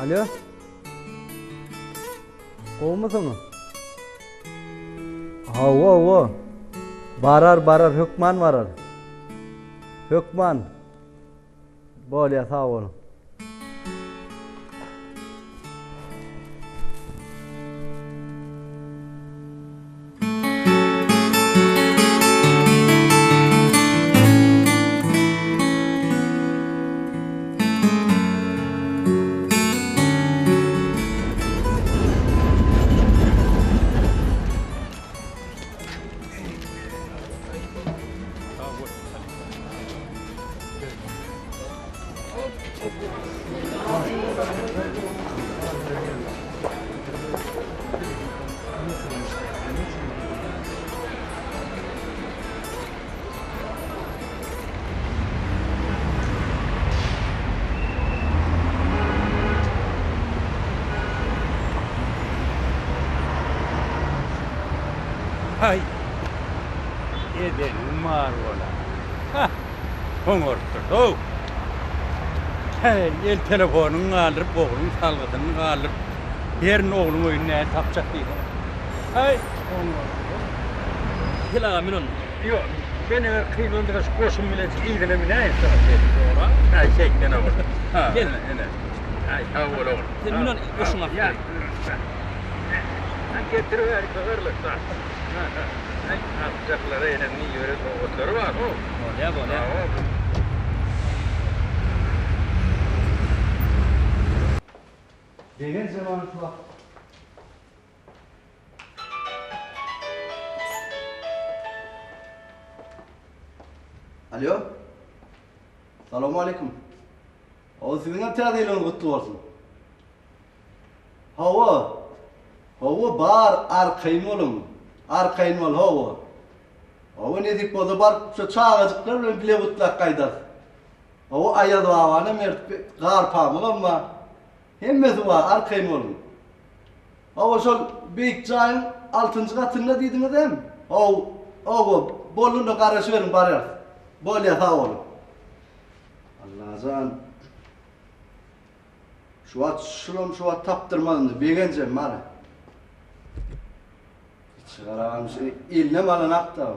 Alo. Kovmasın? Ha. Barar Hökman varar. Hökman. Böyle sağ olun. Hay, edelim var ola. Hah, hoңortturdu. Hey, el telefonun alırıp, oğlun salgıdını alırıp, yerin oğlun oyununa tapacak değil. Hay, hoңortturdu. Hilaga minun. Yok, ben eğer kıyılandıras koşun millet iyidine minayet taraf edip ola. Hay, şeklene ola. Ha, Gel. ene. Hay, ha ola ola. Sen minun koşun Ya, affet. sen getiriver kağırlıkta. Hay, atacaklara enemli yöre doğutları var o. Böyle. Degen zamanı kulak. Alo. Selamun aleyküm. O sizin tadilin kutlu olsun. Hava bar arkayın olun. Arkayın ol hava. Hava ne dip oldu bar şu çağacıklar bile mutlak kaydar. Hava ayadı havana mert gar pamuk ama hemmesi var arkayın olun. Hava şol büyük çayın 6. katında dediniz değil mi? Hava bolunda karşı verin bari. Bol yatağı olun. Allah'ın şu at taptırmadın beğeneceğim bana. Çıkaramam şey eline malın akta.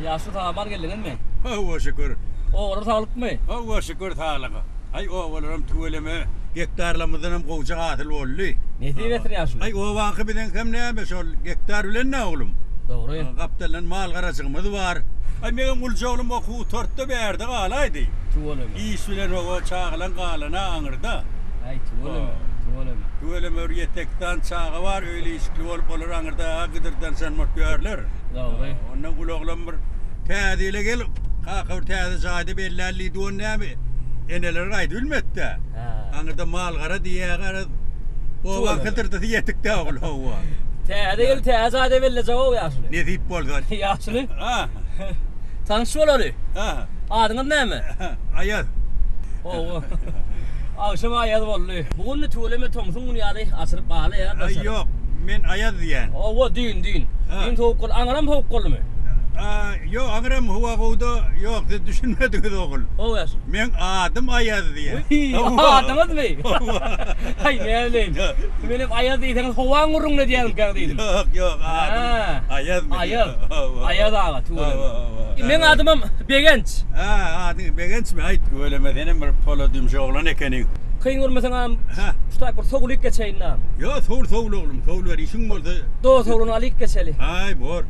Ya şu tamam geldin mi? Hava şükür. O orada sağlık mı? Hava şükür sağlığı. Ay oğullarım tuveleme gektarlamızdan kovacak atıl oldu. Ne diyetin ya şu? Ay o vakı birden hem ne yapmış ol gektar bilen ne oğlum? Doğru. Kaptanla mal karacığımız var. Ay benim ulca oğlum oku tortta verdi kalaydı. Tuvalım. İyi sülen o çağılan kalana anırda. Ay tuvalım. Tuveleme öryetekten çağı var öyle işkili olup olur anırda gıdırdan sanmak görler. Doğru. Ondan kulağlam bir tədile gel. Kakavur tədi zaydı bellerliydi o ne mi? Eneler gaydı ülmette. Ha. Anırda mal kara diye kara. O vakıtırdı yetikte oğul hava. Teyze velle cevap ya şu. Ne deyip boldan? Ya şu. Ha. Tanış olalı. Ha. Adın ne mi? Ayaz. O. Akşam ayaz vallahi. Bugün ne tuvalime tomsun bunu yadı asırıp bağlı ya. Ay yok. Men ayaz diyen. O düğün. Ha. Düğün tavuk kol. Angaram tavuk kol mu? Yok angram huva kovdu. Yok düşünmediniz oğul. O ya şu. Men adım ayaz diye. Adamız mı? Hay ne bileyim. Benim ayaz değilsen hovan vurun ne diyelim kardeşim. Yok adım ayaz mı? Ayaz ağa tuvalime. Men adımım Begenç. Adım begenç mi? Ay tuveleme benim bir polo dümşe oğlan ekenin. Kıyın vurmasan ağam. Ha. Ustay bir soğulik geçeyin ağam. Yo soğul oğlum. Soğul ver işin oldu. Doğu soğulunu alik geçeli. Ay bor.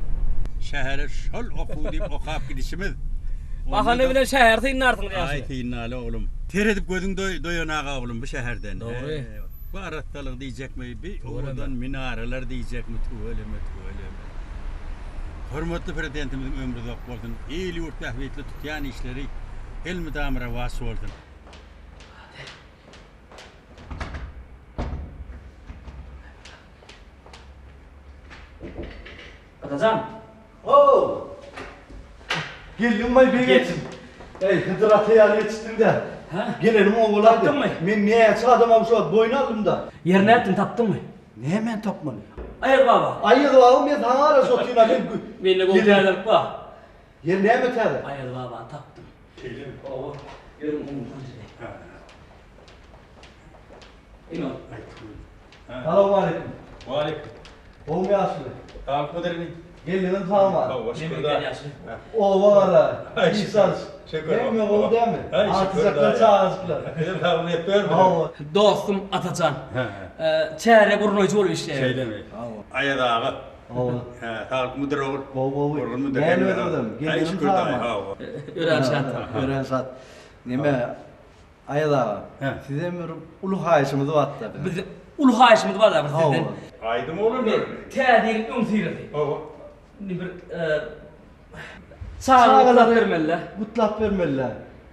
Şehre şol oku deyip okuyup gidişimiz. Bahane bilen şehirde inardın diyorsun. Ay tinnali oğlum. Teredip gözün doyanağa oğlum bu şehirden. Doğru. Bu arattalık diyecek mi? Bir Doğru oradan minareler diyecek mi? Tuveleme. Hürmetli prezidentimizin ömrü zok olsun. İyili yurt tahviyetli tutyan işleri ilmi damıra vası olsun. Atacan. Oo! Geldim bay beğensin. Hıdır ataya yetiştim de. Ha? Gelelim oğul abi. Taptın mı? Men neye çağdım şu boynu aldım da. Yerine ettin taptın mı? Ne hemen tapmalı? Hayır baba. Ayı doğalım ya sana ara sotuyla ben. Benimle kontrol bak. Yer ne hemen tadı? Hayır baba taptım. Baba. Görün onu. İnan. Selamun aleyküm. Aleyküm. Oğlum yaşlı. Kalk mıdırını? Gelinin tamam. Memleket yaşlı. O var. Ay, İsans. şükür. Değil mi oğlum değil mi? Ay, şükür Artıcaklar da. çağızıklar. Benim tavrını hep böyle mi? Hava. Dostum Atacan. Çare burnoycu oluyor işte. Şey demek. Aya dağı. Hava. Kalk mıdır olur? Baba. Orgun mudur? Gel ödedim. Ay Gelinin şükür dahi. tamam. Öğren şart. Öğren sat. Neme? Ayada. He. Size bir ulu hayışımız var tabi. Bizde ulu hayışımız var da bir Hava. sizden. Aydım olur mu? Teadil umsirdi. Hava. Bir sağlıklar vermeliler. Mutlak vermeliler.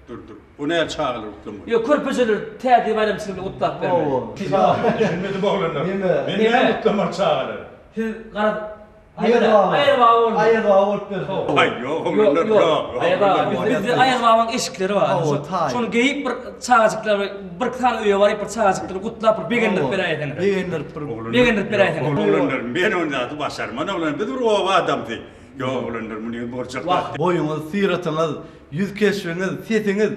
Dur. Bu ne çağılır utlum? Yok körpüzülür teadil bayram için utlak vermeli. Hava. Düşünmedim oğlum. Değil mi? Ben Değil mi? ne utlama çağılır? Siz karat Ayırva. Ayırva oldu. Ayırva olup bir. Ay yok oğlum. Yok. Ayırva. Bizde ayırva'nın eşikleri var. Hava, tay. Şunu geyip bir çağacıklar, bir tane üye var, bir çağacıkları kutlap bir begindir bir ayetini. Begindir. Begindir bir ayetini. Oğlanlarım ben onu da başarman oğlan bir dur o adamdı. Yok oğlanlarım bunu borçaklar. Boyunuz, siratınız, yüz keşfiniz, sesiniz.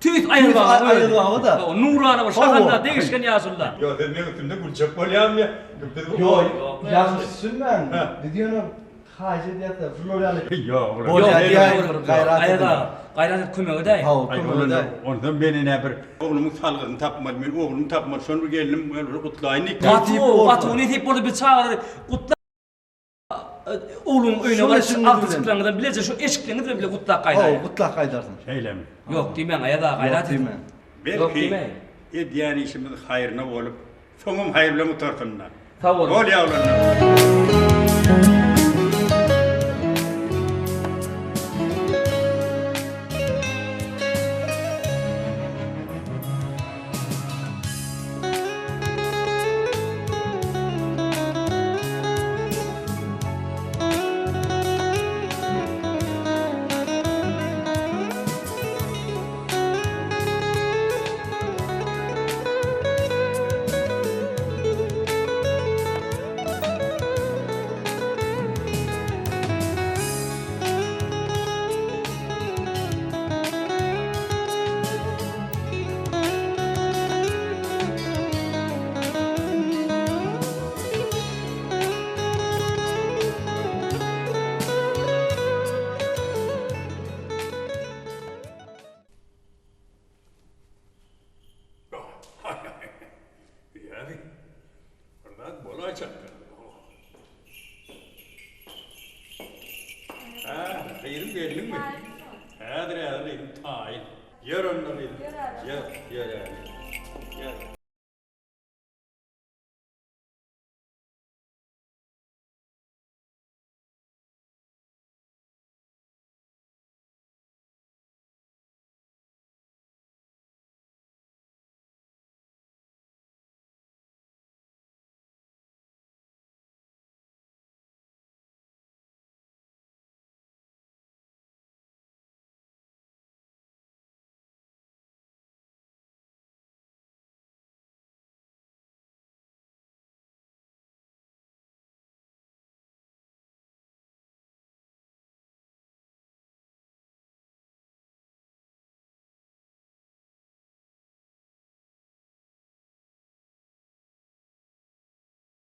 Tüyt ayırva. Ayırva da. O nurana var, şahanda değişken yazıldı. Yok dedim ne üstümde gülçak kolyam ya. Yok, yanlış düşünmem. Ne diyorsun? Hacı diyete, Florian'ı. Yok Yok, oğlan. ayırva. Gayret kömeği de. Hava, Ay kumru da. ondan beni ne bir oğlumun salgını tapmadı. Ben oğlumu tapmadı. Sonra geldim böyle kutlayın. Batu ne tip burada bir çağırır. Kutla. Oğlum öyle Şöyle var. şimdi Altı bilen. çıklarından bilecek şu eşiklerini de bile kutlak Hava, kaydaya. mutlak kaydarsın. Şeyle mi? Yok demen ayada gayret Yok değil mi? Yok Belki demeyin. yani işimiz hayrına olup sonum hayırlı mı tartınlar. Sağ olun. Ol yavrularım. Yani oradan bola çaktı. Ha, yerim geldin mi? Hadi yerim tayin. Yer onları yerim. Yer.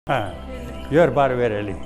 Ha, yer bar verelim.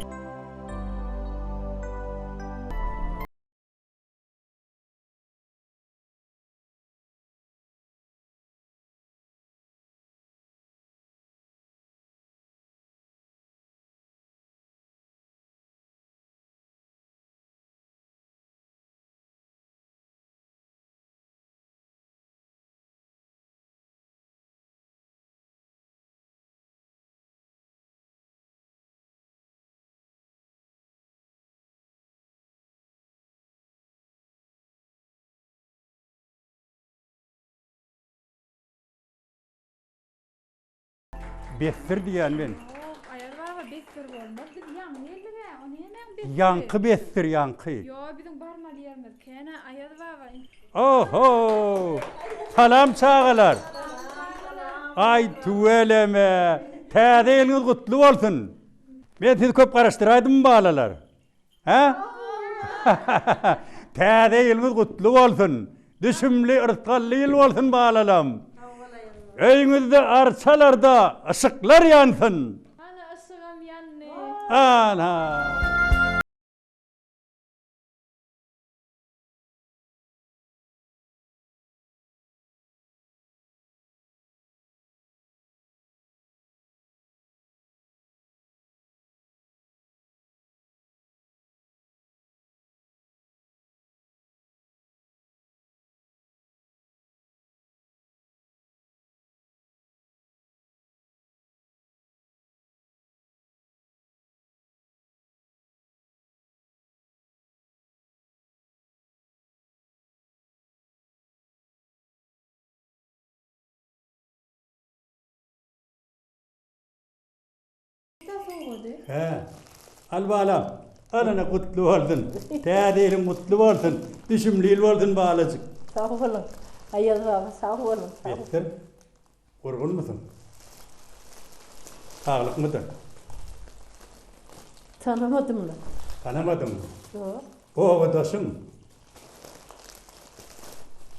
Bestir diyen ben. Ayarlar bestir olmaz. Biz yan yerlere, onu hemen bestir. Yankı bestir yankı. Yo, bizim barmal yerimiz. Kene ayarlar var. Oho! Salam çağılar. Ay tuveleme. Täze eliniz kutlu olsun. Ben sizi köp karıştıraydım balalar. Ha? Täze eliniz kutlu olsun. Düşümlü ırtkallı yıl olsun balalam. Öyünüzde arsalarda ışıklar yansın. Ana ısığam yanne. Ana. Nasıl oldu? He. Al balam. Alana kutlu oldun. Tədeylim mutlu oldun. Düşümlüyül oldun bağlacık. Sağ olun. Ayaz abi sağ olun. Sağ olun. Ettir. Kurgun musun? Sağlık mıdır? Tanımadım da. Tanımadın mı? Yok. Ovadasın.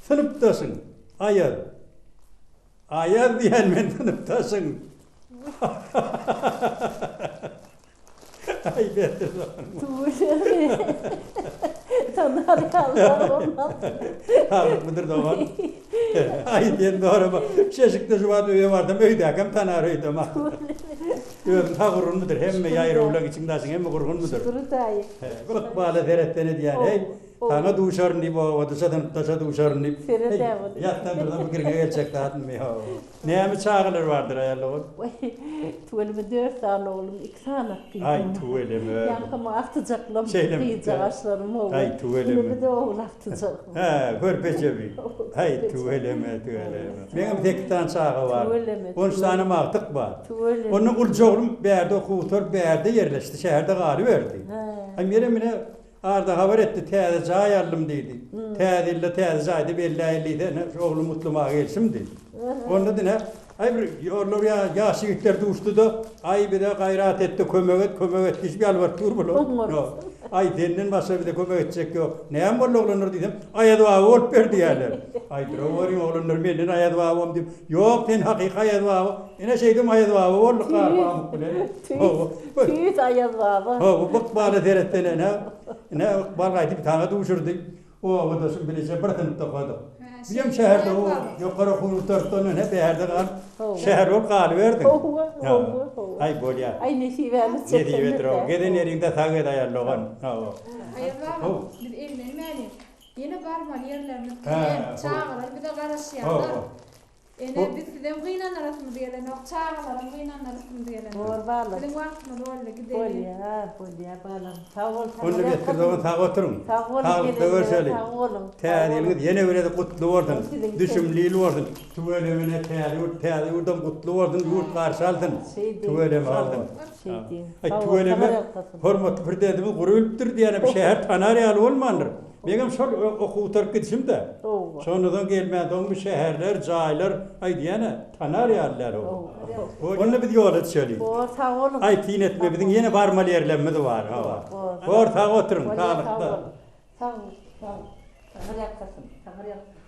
Sınıftasın. Ayar. Ayar diyen ben sınıftasın. Ay beter Tuğuşları. Tanrı Allah olmaz. Sağlık mıdır doğan? Ay diyen doğru bak. Şeşikte şu vardı üye vardım. Öyde akım tanar öyde ma. Öğün ta kurgun mudur? Hem mi yayır oğlan içindesin hem mi kurgun mudur? Şükürü dayı. Bak bağlı teretteni diyen. Hey. Kana duşarın deyip o taşa duşarın deyip. Sere devam. Yattan buradan bu girine gelecek dağıtın mı ya? Neyemi çağılır vardır ayarlı Tuvalime 4 tane oğlum, 2 tane kıydım. Ay tuveleme. Yankımı atacaklar, Şeyle mi? kıyacak ağaçlarım oldu. Ay, tuvalime. Bunu bir de oğul atacak. Ha, körpeçe bir. Hay tuveleme. Benim tek tane çağı var. Tuveleme, 13 tane mağtık var. Tuvalime. Onun ulcoğlum bir yerde okutur, bir yerde yerleşti. Şehirde kalıverdi. He. Ay yeremine arda haber etti, teyze ayarlım dedi. Teyze aydı, belli aylıydı. Oğlum mutluma gelsin dedi. Onda da ne? Ay bir yorlar ya yaşlıklar duştu da ay bir de gayret etti kömek et hiçbir alvar tur bulu. Ay denden başka bir de kömek edecek yok. Neyem var oğlanlar dedim. Ay dua olup verdi yerler. Ay drovarın oğlanlar benden ay dua olum dedim. Yok sen hakiki ay dua. Yine şeydim ay dua oldu qarpamı kule. Tüyüt ayaz baba. Bak bağlı terettene ne balgaydı bir tane duşurdu. O odasın bilece bırakın da koydu. Bizim şehirde o yukarı kuru törtünün hep yerde kal. Şehir ol kalıverdi. Ay bol ya. Ay nesiverli Ne diyedir o? Geden yerinde takı dayarlıgan. Hayır var mı? Bir elmen meni. Yine barmal yerlerini kıyan, çağıran bir de karışıyorlar. Biz gidem kıyınan arasını diyelim, yok çağıran kıyınan arasını diyelim. Doğru bağlı. Bizim vaktimiz öyle gidelim. Bolya bağlam. Sağ ol. Onu getir zaman tak oturun. Sağlıkta görüşelim. Sağ olun. Tədiliniz yine öyle de kutlu oldun. Düşümlüyül oldun. Tuvelemine tədil oradan kutlu oldun. Yurt karşı aldın. Tuveleme aldın. Ay tuveleme hormat bir dedimi kuruluptur diyene bir şehir tanaryalı olmanır. Benim şol okutar gidişim de. Sonradan gelmeden bir şehirler, caylar, ay diyene tanaryalılar o. Onu bir yola söyleyeyim. Sağ olun. Ay tin etme bizim yine varmalı yerlenme de var. Ortağa oturun. Sağlıkta. Sağ ol. Sağ ol. Sağır yakasın. Sağır yakasın.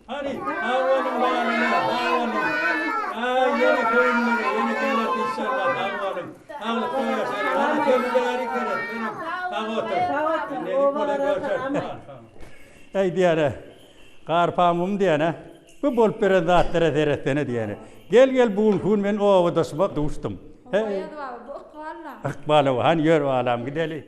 Hani, avalım bağlanın. Ay yeni köyünleri, yeni köyler inşallah avalım. Ağlık koyarsan, hani köylüleri görür. Ay diyene, karpamım diyene, bu bol pere dağıttıra terettene diyene. Gel buğun ben o avadasıma dostum. Hayır var, bu akvalla. Akbalı hani yer alam gidelim.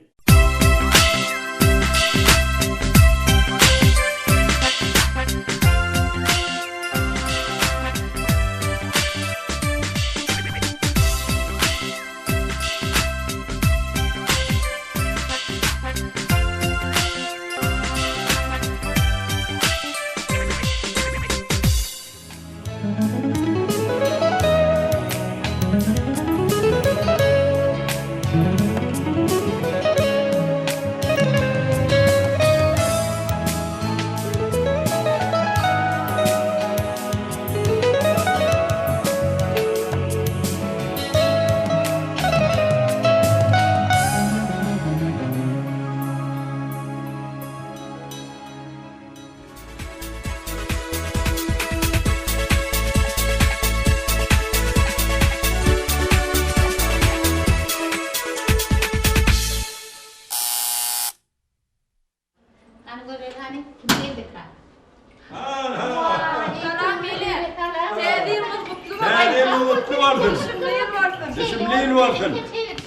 Tane mutlu vardın. Neyin varsın? Düşünmeyin vardın.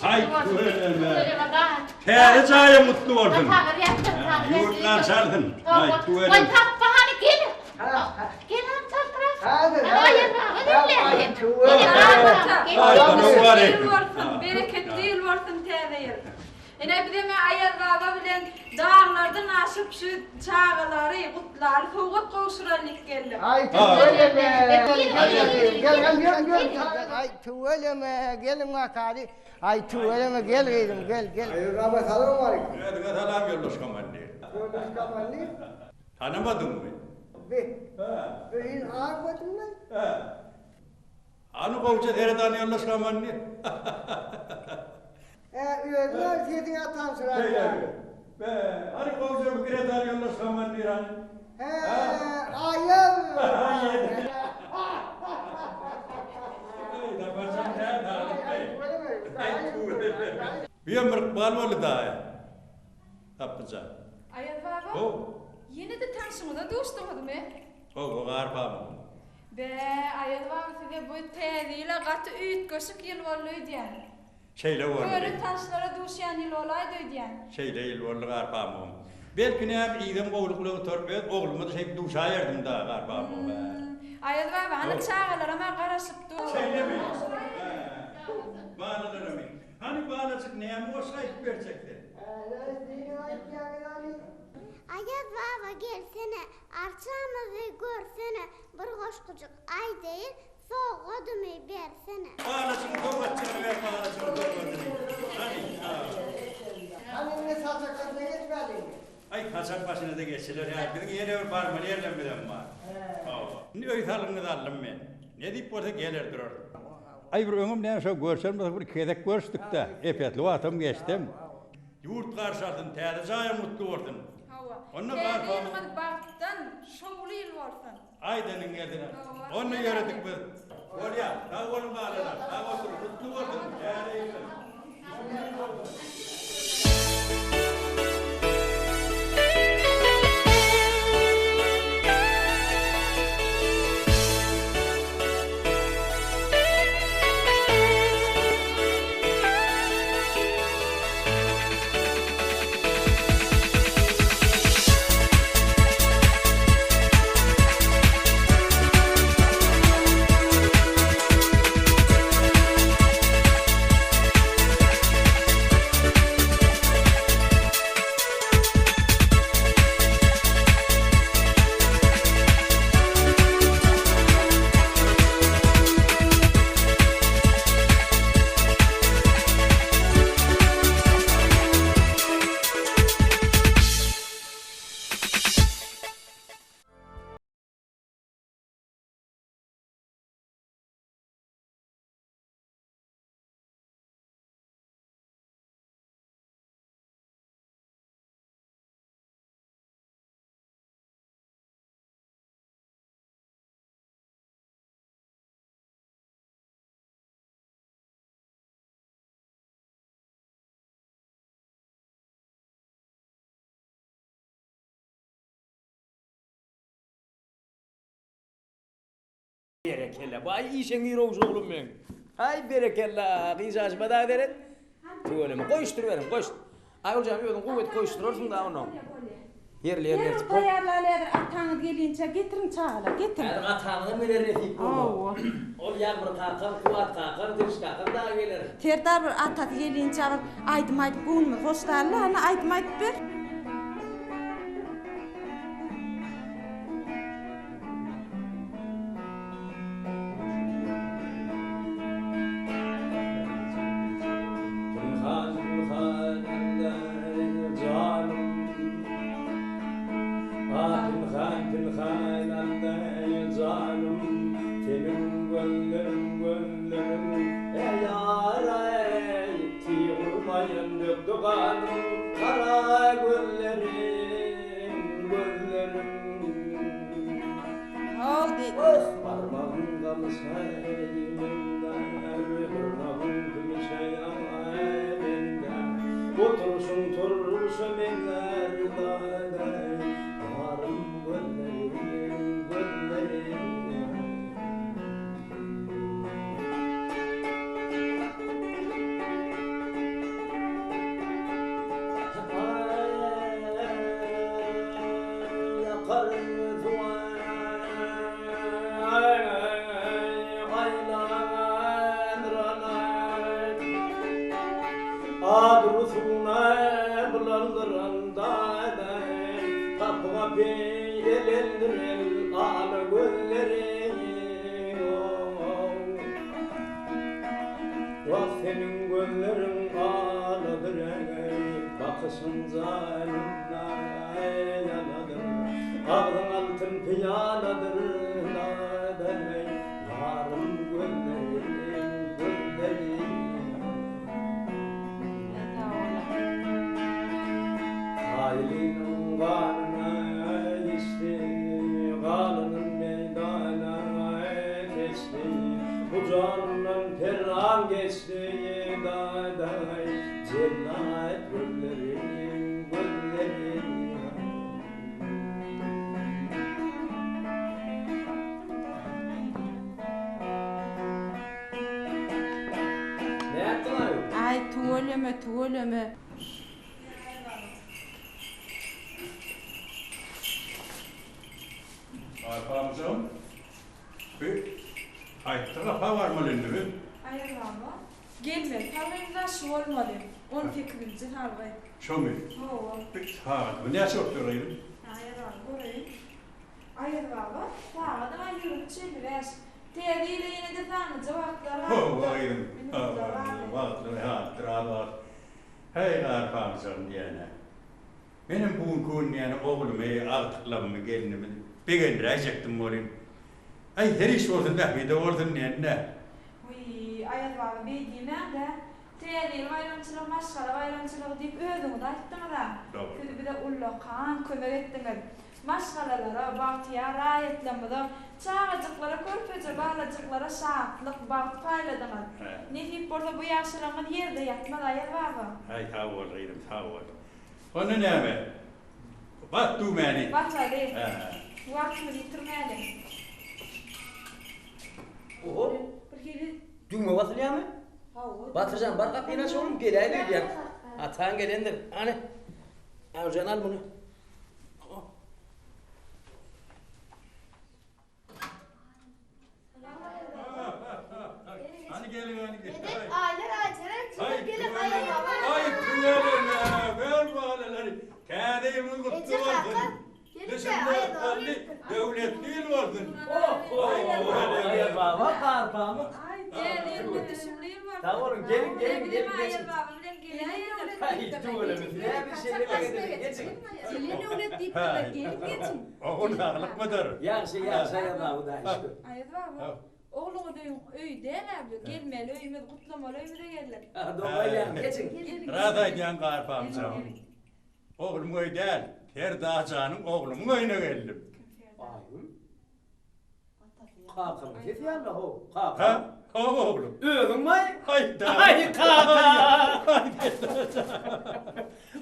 Ay tuveleme. Tane caya mutlu vardın. Yurtlar sardın. Ay tuveleme. Ay tappa hani gel. Gel lan tapra. Ay bana var Değil varsın, bereketli yıl varsın teyze. Ene bir de men ayaz baba bilen dağlardan aşıp şu çağaları, kutlar, soğuk koşuralık geldim. Ay tuveleme. Ay tuveleme. Gelin bakari. Ay tuveleme gel kızım gel gel. Hayır abi selam var. Hadi kazalam yoldaş kamandı. Tanımadın mı? Anu kovca tereden yoldaş kamandı. Hani kovca bu tereden yoldaş kamandı hani. Bir ömür balmalı daha ya. Tapıca. Ayaz baba, O. yine de tanışımıza dostum mu? O garpa mı? Be, Ayaz baba size bu teyzeyle katı üyüt köşük yıl varlığı diyen. Şeyle var. Böyle taşlara duşayan yıl olaydı diyen. Şeyle il varlı garpa mı? Belki ne hem iyiden oğlukluğu torpet, oğlumu da şey duşa yerdim daha garpa mı? Ayaz baba, hani çağırlar ama karışıp dur. Şeyle mi? Bağlanır mı? Hani bağlasık ne hem olsaydı verecekti? Ayaz baba gelsene. Arçamızı görsene. Bir koşkucuk ay değil. Soğuk ödümü versene. Bağlasık torbatçını ver bağlasık torbatçını. Ay kasap başına da geçtiler ya. Bizim yere var mı? Yerden bilen var. Ne öytalını da aldım ben. Ne deyip orada gelir durur. Ay bir önüm neyse görsem bir kedek görstuk da. Epeyli vaatım geçtim. Yurt karşıladın, teyzeye mutlu oldun. Onunla var falan. Teyzeyle baktan şovlu yıl varsın. Aydanın geldiler. Onu yaradık biz. Oraya, daha onu bağladılar. Daha otur, mutlu oldun. Teyzeyle. Berekella. Bu ay işen giroğuz oğlum ben. Ay berekella. Kıyacağız bada ederek. Tuvaleme koştur verin koştur. Ay hocam yolun kuvvet koşturursun da onu. Yerli yerli. Yarın tayarlarlar atanız gelince getirin çağla getirin. Her atağını mı refik bunu? Ol yağmur kakar, kuvat kakar, dış kakar daha gelir. Terdar bir atat gelince aydım aydım gönlümü hoşlarla hani aydım aydım bir. Otursun tursun eller dağlar, yarım gönlerim, gönlerim. ağladır el ağla gölleri. Vah senin göllerin ağladır ey, bakışın zalimler yaladır. Ağzın altın piyaladır naday, yarım göllerin gölleri. Ailinin karnına içti, kalının meydana geçti. Bu canından perran geçti daday, cennet göllerin gölleri. Ne yaptın abi? Ay tuğuleme. Arpamızın bir tarafa varmalıydı bir. Ayar baba. Gelme. Kalbimden şu olmalı. On fikrimci halvay. Şöyle. Hova. Bu ne sortuyorayım? Ayar baba. Ayar baba. Daha da yürüp çeviriyoruz. Tediyle yine de tanı cevaplar. Ayırım. Vaktı hatıralar. Hey arpamızın diyene. Benim bugün yani oğlumu artıklamamı gelinimi bir gönderecektim olayım. Ay her iş olsun da bir de olsun ne? Uy, ayar baba bildiğim de tediyle bayramçılık maşkara bayramçılık deyip ödümü da ettim da. Doğru. Bir de ullakan kömek ettiler. Maşgalalara, bahtiyar, ayetlemede, çağacıklara, körpece bağlacıklara şahatlık, baht payladılar. Ne deyip burada bu yaşlanın yerde yatmadı ayar baba. Ay sağ olayım, sağ ol. Onu ne mi? Bak du beni. Bak hadi. Vaktimi bitirmeyelim. Oğul, Bir kere düğme batırıyor mu? Batıracağım, bar kapıyı nasıl oğlum? Gel ya. Atan gelendir. Hani? Hocam al bunu. Hani gelin. Dedik aylar acele Ay çıkıp gelip tüyelim. ayağına Ay tüyelim ya. Ver bu aleleri. Kâdeyimin kutlu Ece olsun. kalkar. Gelip de Dışında ayağına halli devlet değil olsun. Ay baba, karpamı. ay değerli düşündüğüm var. Tamam oğlum, gelin, geçin. Ayar baba bilen gelin. Ay dur öyle mi? Ne bir şey geçin. Dilini öğrettiğip de gelip geçin. Onu ağırlık mıdır? Yaxşı ya bu da işte. Ayar baba. Oğlumu döyün öyde ne yapıyor? Gelmeli öyümü kutlamalı öyümü de gelirler. Doğru geçin. Raday diyen karpamsam. Oğlum öyle değil. Her dağcanın oğlumun oyuna geldim. Kalkın. Git yanına ho. Kalk. Ha? Oğlum. Öğün mü? Hayda. Ay kaka.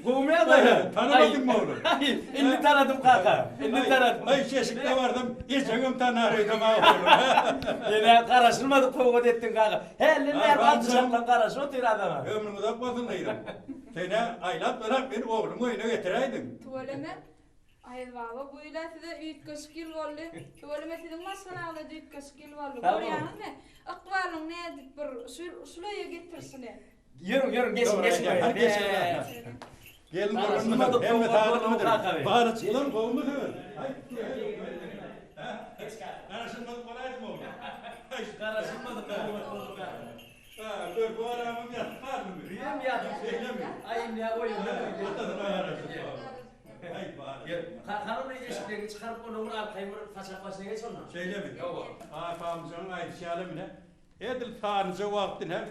Kumya da. Tanımadın mı oğlum? Ay, elini tanıdım kaka. Elini tanıdım. Ay şeşikte vardım. Geçenim tanarıydım ha oğlum. Yine karışılmadık kovut ettin kaka. Helin Ay, ver ben altı sen- şapkan karış otur adama. Ömrümü de bakmadın Seni aylap bırak beni oğlumu oyuna getireydin. Tuvaleme. Ayar baba bu ile size üyük kaşık yıl oldu. Tuvaleme sizin maskana aldı üyük kaşık yıl oldu. Tamam. Görüyorsun ne? Akvalın ne edip bir sulaya getirsin ne? Yürü geçin Doğru, geçin. hadi geçin. Gelin oğlum. Hem de tanımadım. Bağırı çıkılan kovulma değil mi? Karışılmadık olaydı mı oğlum? Karışılmadık Gör bu aramım yapar mı? Rüyam ya. Ayım ya oyun. Ay bağırı. Kanun ilişkilerini çıkarıp onu arkayı façak başına geç ondan. Şeyle mi? Ağabeyimizin aydışalı mı ne? Edil tanrıca vaktine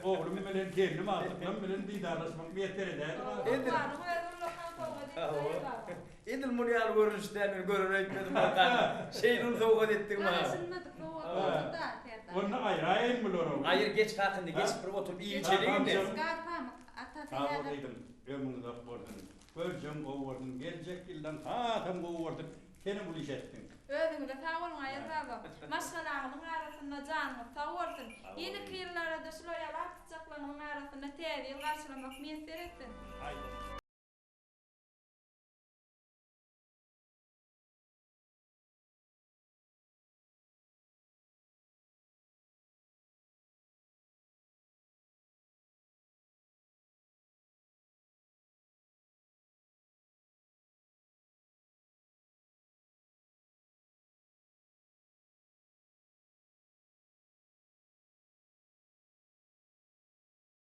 oğlum bilen kendim artık bilen didarlaşmak bir yeter eder. Akvalın verin lokal kovga İdil bunu yal görünüşten görün etmedim bakan. Şeyin soğuk ettin ma. Karışılmadık kovga da. Onu ayrayın mı loro? Hayır geç kalkın de geç bir otur iyi içelim de. Skarpam atataya. Ağabeyim ömrünü de vurdun. Göreceğim kovurdun. Gelecek yıldan tam kovurdun. Seni bu iş ettin. Ödümü de tavrın ayar baba. Maskalarının arasında canlı tavırdın. Yeni kıyırlara da şuraya atacaklarının arasında tevil karşılamak miyet ettin. Haydi.